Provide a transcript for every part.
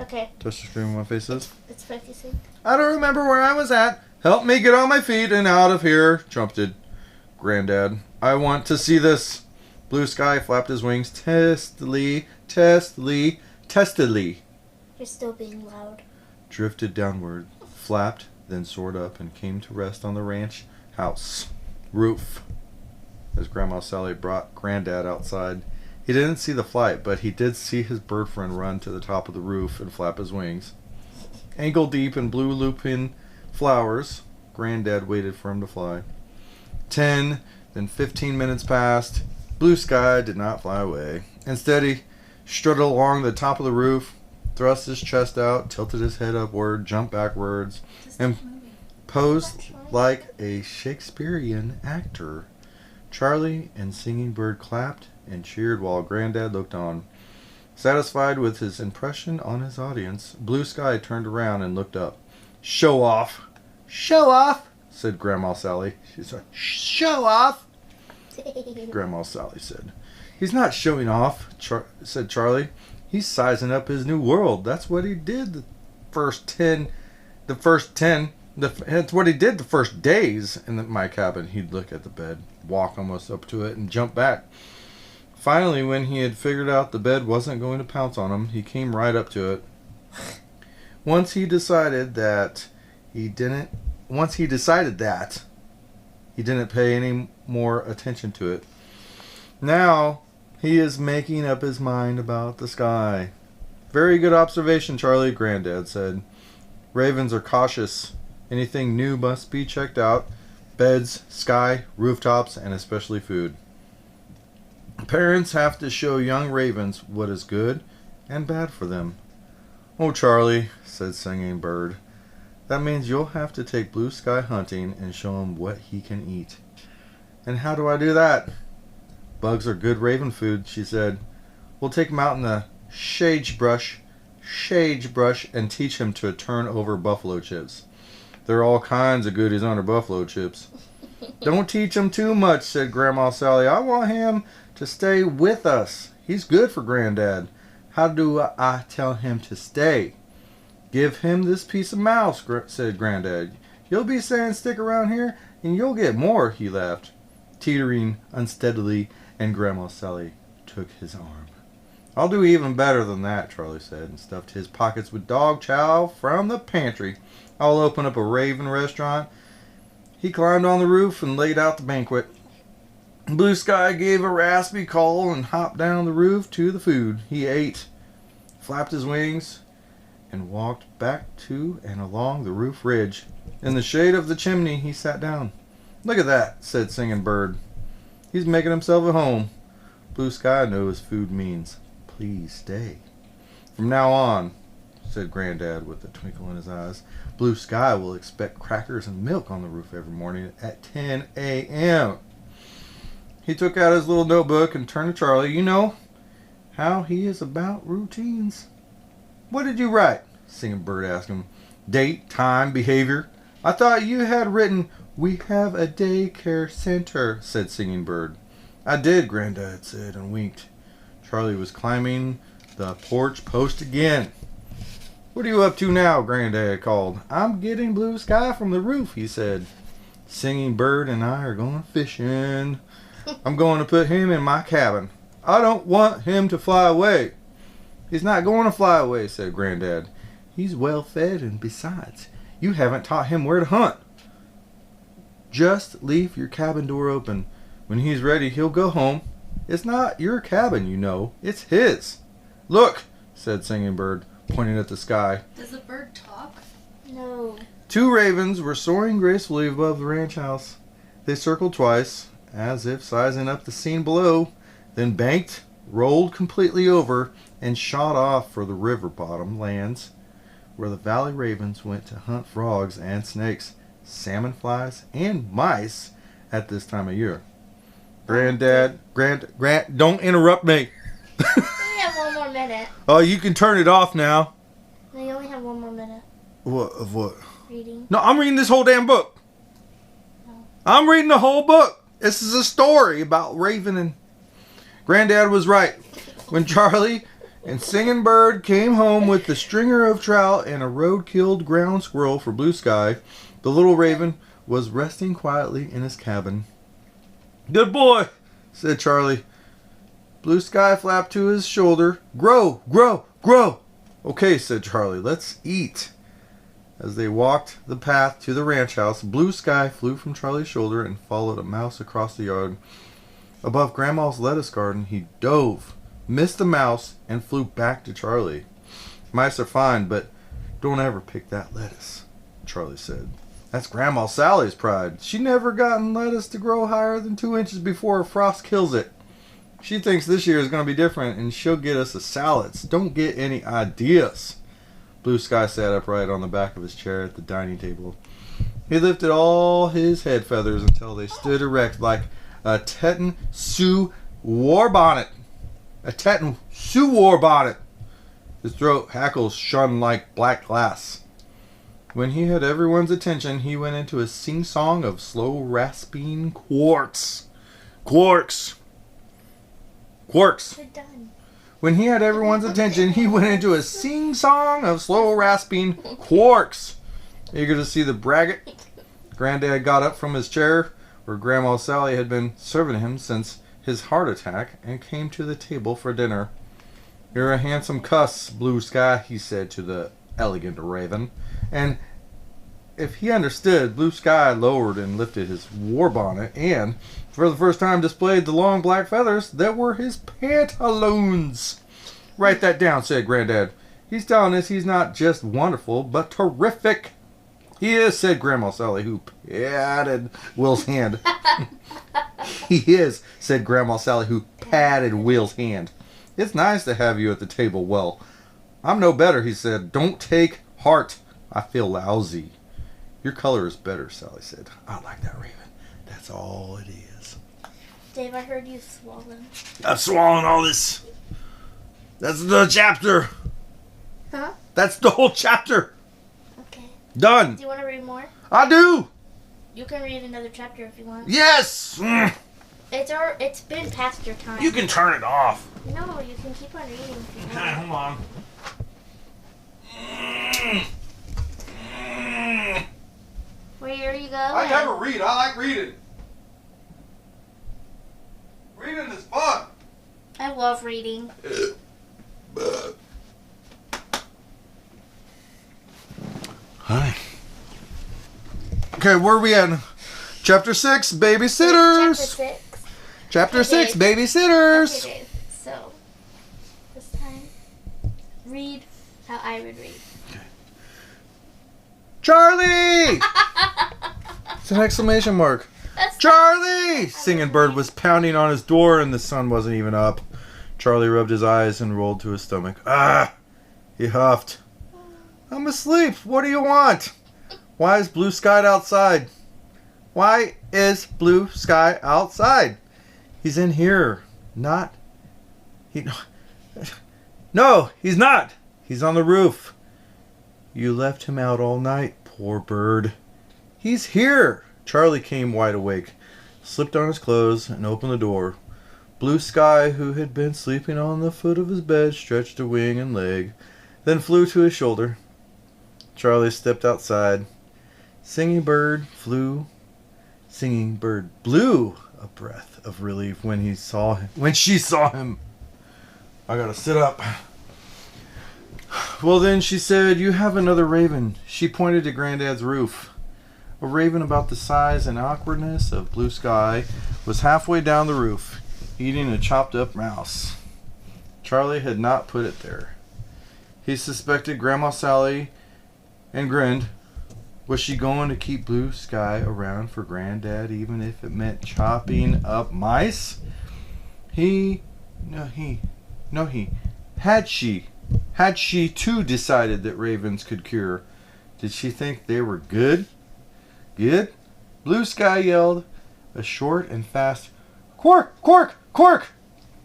Okay. Touch the screen where my face is. It's focusing. I don't remember where I was at. Help me get on my feet and out of here, trumpeted Granddad. I want to see this. Blue Sky flapped his wings testily. You're still being loud. Drifted downward, flapped, then soared up and came to rest on the ranch house roof. As Grandma Sally brought Granddad outside, he didn't see the flight, but he did see his bird friend run to the top of the roof and flap his wings. Ankle deep in blue lupin flowers, Granddad waited for him to fly. 10, then 15 minutes passed. Blue Sky did not fly away. Instead, he strutted along the top of the roof, thrust his chest out, tilted his head upward, jumped backwards, and posed like a Shakespearean actor. Charlie and Singing Bird clapped and cheered while Granddad looked on. Satisfied with his impression on his audience, Blue Sky turned around and looked up. Show off! Show off! Said Grandma Sally. She said, show off! Grandma Sally said. He's not showing off, said Charlie. He's sizing up his new world. That's what he did that's what he did the first days in my cabin. He'd look at the bed, walk almost up to it, and jump back. Finally, when he had figured out the bed wasn't going to pounce on him, he came right up to it. Once he decided that he didn't pay any more attention to it. Now he is making up his mind about the sky. Very good observation, Charlie, Granddad said. Ravens are cautious. Anything new must be checked out. Beds, sky, rooftops, and especially food. Parents have to show young ravens what is good and bad for them. Oh, Charlie, said Singing Bird. That means you'll have to take Blue Sky hunting and show him what he can eat. And how do I do that? Bugs are good raven food, she said. We'll take him out in the sagebrush, and teach him to turn over buffalo chips. There are all kinds of goodies under buffalo chips. Don't teach him too much, said Grandma Sally. I want him to stay with us. He's good for Granddad. How do I tell him to stay? Give him this piece of mouse, said Granddad. You'll be saying stick around here, and you'll get more, he laughed, teetering unsteadily, and Grandma Sally took his arm. I'll do even better than that, Charlie said, and stuffed his pockets with dog chow from the pantry. I'll open up a raven restaurant. He climbed on the roof and laid out the banquet. Blue Sky gave a raspy call and hopped down the roof to the food. He ate, flapped his wings, and walked back to and along the roof ridge. In the shade of the chimney, he sat down. Look at that, said Singing Bird. He's making himself at home. Blue Sky knows food means please stay. From now on, said Granddad with a twinkle in his eyes, Blue Sky will expect crackers and milk on the roof every morning at 10 a.m. He took out his little notebook and turned to Charlie. You know how he is about routines. What did you write? Singing Bird asked him. Date, time, behavior. I thought you had written, we have a daycare center, said Singing Bird. I did, Granddad said and winked. Charlie was climbing the porch post again. What are you up to now? Granddad called. I'm getting Blue Sky from the roof, he said. Singing Bird and I are going fishing. I'm going to put him in my cabin. I don't want him to fly away. He's not going to fly away, said Granddad. He's well fed, and besides, you haven't taught him where to hunt. Just leave your cabin door open. When he's ready, he'll go home. It's not your cabin, you know. It's his. Look, said Singing Bird, pointing at the sky. Does the bird talk? No. 2 ravens were soaring gracefully above the ranch house. They circled twice, as if sizing up the scene below, then banked, rolled completely over, and shot off for the river bottom lands, where the valley ravens went to hunt frogs and snakes, salmon flies, and mice at this time of year. Granddad, don't interrupt me. We have one more minute. Oh, you can turn it off now. No, you only have one more minute. What? Of what? Reading. No, I'm reading this whole damn book. No. I'm reading the whole book. This is a story about Raven and... Granddad was right. When Charlie And Singing Bird came home with the stringer of trout and a road-killed ground squirrel for Blue Sky. The little raven was resting quietly in his cabin. "Good boy," said Charlie. Blue Sky flapped to his shoulder. "Grow, grow, grow." "Okay," said Charlie, "let's eat." As they walked the path to the ranch house, Blue Sky flew from Charlie's shoulder and followed a mouse across the yard. Above Grandma's lettuce garden, he dove, missed the mouse, and flew back to Charlie. "Mice are fine, but don't ever pick that lettuce," Charlie said. "That's Grandma Sally's pride. She never gotten lettuce to grow higher than 2 inches before a frost kills it. She thinks this year is going to be different, and she'll get us a salads. Don't get any ideas." Blue Sky sat upright on the back of his chair at the dining table. He lifted all his head feathers until they stood erect like a Teton Sioux war bonnet. A Teton Sioux war bonnet. His throat hackles shone like black glass. When he had everyone's attention, he went into a sing-song of slow rasping quarks. Quarks. Quarks. We're done. When he had everyone's attention, he went into a sing-song of slow rasping quarks. Eager to see the braggart, Granddad got up from his chair, where Grandma Sally had been serving him since his heart attack, and came to the table for dinner. "You're a handsome cuss, Blue Sky," he said to the elegant raven. And if he understood, Blue Sky lowered and lifted his war bonnet and, for the first time, displayed the long black feathers that were his pantaloons. "Write that down," said Granddad. "He's telling us he's not just wonderful, but terrific." "He is," said Grandma Sally, who patted Will's hand. "He is," said Grandma Sally, who patted Will's hand. "It's nice to have you at the table, Will." "I'm no better," he said. "Don't take heart. I feel lousy." "Your color is better," Sally said. "I like that raven. That's all it is." Dave, I heard you swallow. I've swallowed all this. That's the chapter. Huh? That's the whole chapter. Okay. Done. Do you want to read more? I do. You can read another chapter if you want. Yes. It's been past your time. You can turn it off. No, you can keep on reading if you Okay, want. hold on. Where are you going? I never read. I like reading. Reading is fun. I love reading. Hi. Okay, where are we at? Chapter 6, Babysitters. Chapter 6. Chapter Okay, 6, Dave. Babysitters. Okay, Dave. So, this time, read how I would read. Charlie! It's an exclamation mark. That's Charlie! Singing Bird was pounding on his door and the sun wasn't even up. Charlie rubbed his eyes and rolled to his stomach. "Ah!" He huffed. "I'm asleep. What do you want? Why is Blue Sky outside? Why is Blue Sky outside? He's in here. Not... No, he's not. He's on the roof. You left him out all night, poor bird. He's here." Charlie came wide awake, slipped on his clothes, and opened the door. Blue Sky, who had been sleeping on the foot of his bed, stretched a wing and leg, then flew to his shoulder. Charlie stepped outside. Singing Bird flew. Singing Bird blew a breath of relief when she saw him. I gotta sit up. "Well then," she said, "you have another raven." She pointed to Granddad's roof. A raven about the size and awkwardness of Blue Sky was halfway down the roof, eating a chopped up mouse. Charlie had not put it there. He suspected Grandma Sally and grinned. Was she going to keep Blue Sky around for Granddad even if it meant chopping up mice? Had she too decided that ravens could cure? Did she think they were good? Good? Blue Sky yelled a short and fast "Quark! Quark! Quark!"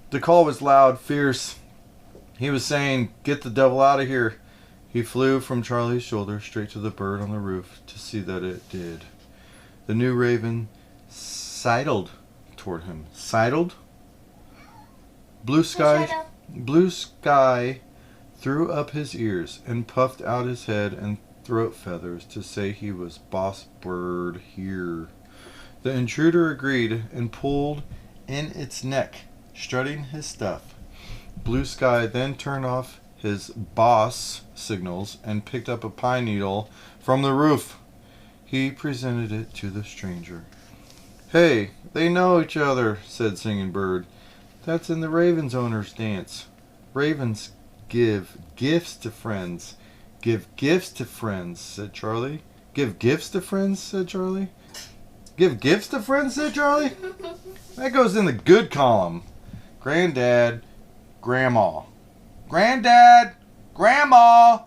The call was loud, fierce. He was saying, "Get the devil out of here." He flew from Charlie's shoulder straight to the bird on the roof to see that it did. The new raven sidled toward him. Sidled? Blue Sky Blue Sky threw up his ears and puffed out his head and throat feathers to say he was boss bird here. The intruder agreed and pulled in its neck, strutting his stuff. Blue Sky then turned off his boss signals and picked up a pine needle from the roof. He presented it to the stranger. "Hey, they know each other," said Singing Bird. "That's in the Ravens owner's dance. Ravens give gifts to friends." "Give gifts to friends," said Charlie. "Give gifts to friends," said Charlie. "Give gifts to friends," said Charlie. That goes in the good column. Granddad, Grandma. Granddad, Grandma.